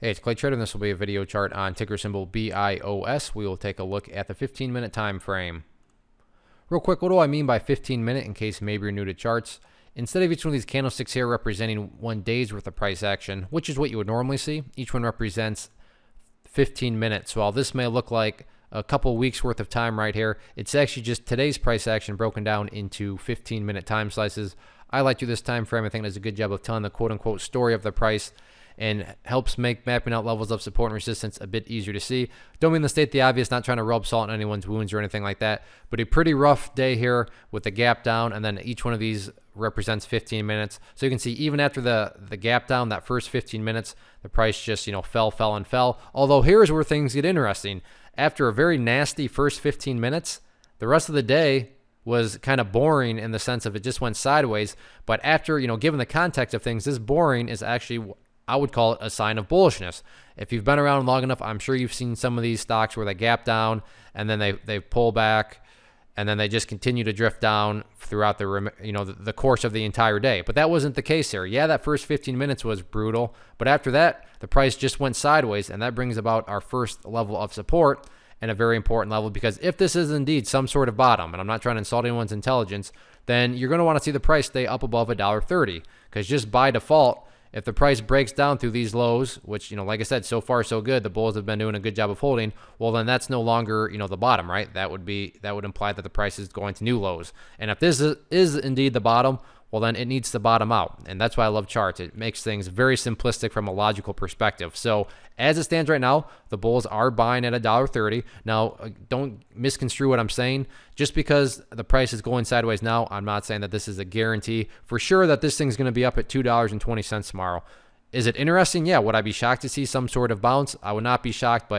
Hey, it's Clay Trader, and this will be a video chart on ticker symbol BIOS. We will take a look at the 15-minute time frame. Real quick, what do I mean by 15-minute in case maybe you're new to charts? Instead of each one of these candlesticks here representing 1 day's worth of price action, which is what you would normally see, each one represents 15 minutes. So while this may look like a couple weeks worth of time right here, it's actually just today's price action broken down into 15-minute time slices. I like to do this time frame. I think it does a good job of telling the quote-unquote story of the price and helps make mapping out levels of support and resistance a bit easier to see. Don't mean to state the obvious, not trying to rub salt in anyone's wounds or anything like that, but a pretty rough day here with the gap down, and then each one of these represents 15 minutes. So you can see even after the gap down, that first 15 minutes, the price just, fell. Although here's where things get interesting. After a very nasty first 15 minutes, the rest of the day was kind of boring in the sense of it just went sideways. But after, given the context of things, this boring is actually, I would call it a sign of bullishness. If you've been around long enough, I'm sure you've seen some of these stocks where they gap down and then they pull back and then they just continue to drift down throughout the course of the entire day. But that wasn't the case here. Yeah, that first 15 minutes was brutal, but after that, the price just went sideways, and that brings about our first level of support, and a very important level, because if this is indeed some sort of bottom, and I'm not trying to insult anyone's intelligence, then you're going to want to see the price stay up above $1.30, because just by default, if the price breaks down through these lows, which, like I said, so far so good, the bulls have been doing a good job of holding, well, then that's no longer, the bottom, right? That would imply that the price is going to new lows. And if this is indeed the bottom, well, then it needs to bottom out. And that's why I love charts. It makes things very simplistic from a logical perspective. So as it stands right now, the bulls are buying at $1.30. Now, don't misconstrue what I'm saying. Just because the price is going sideways now, I'm not saying that this is a guarantee for sure that this thing's going to be up at $2.20 tomorrow. Is it interesting? Yeah. Would I be shocked to see some sort of bounce? I would not be shocked,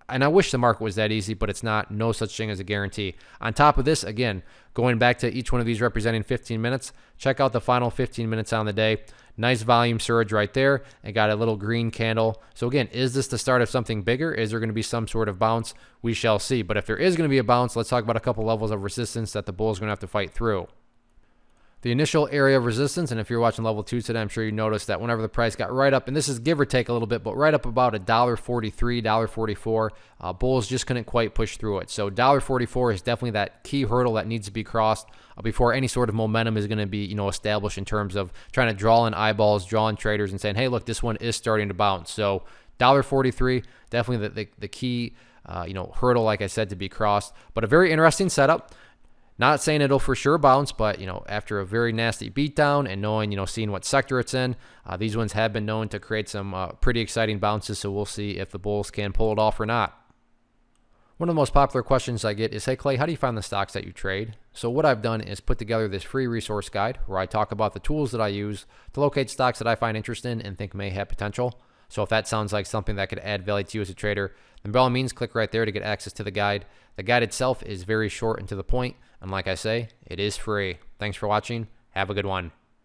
and I wish the market was that easy, but it's not. No such thing as a guarantee. On top of this, again, going back to each one of these representing 15 minutes, check out the final 15 minutes on the day. Nice volume surge right there, and got a little green candle. So again, is this the start of something bigger? Is there going to be some sort of bounce? We shall see. But if there is going to be a bounce, let's talk about a couple levels of resistance that the bulls are going to have to fight through. The initial area of resistance, and if you're watching level 2 today, I'm sure you noticed that whenever the price got right up, and this is give or take a little bit, but right up about $1.43, $1.44, bulls just couldn't quite push through it. So $1.44 is definitely that key hurdle that needs to be crossed before any sort of momentum is going to be, established in terms of trying to draw in eyeballs, draw in traders, and saying, hey, look, this one is starting to bounce. So $1.43, definitely the key, hurdle, like I said, to be crossed. But a very interesting setup. Not saying it'll for sure bounce, but, after a very nasty beatdown and knowing, seeing what sector it's in, these ones have been known to create some pretty exciting bounces, so we'll see if the bulls can pull it off or not. One of the most popular questions I get is, hey, Clay, how do you find the stocks that you trade? So what I've done is put together this free resource guide where I talk about the tools that I use to locate stocks that I find interesting and think may have potential. So if that sounds like something that could add value to you as a trader, then by all means, click right there to get access to the guide. The guide itself is very short and to the point, and like I say, it is free. Thanks for watching. Have a good one.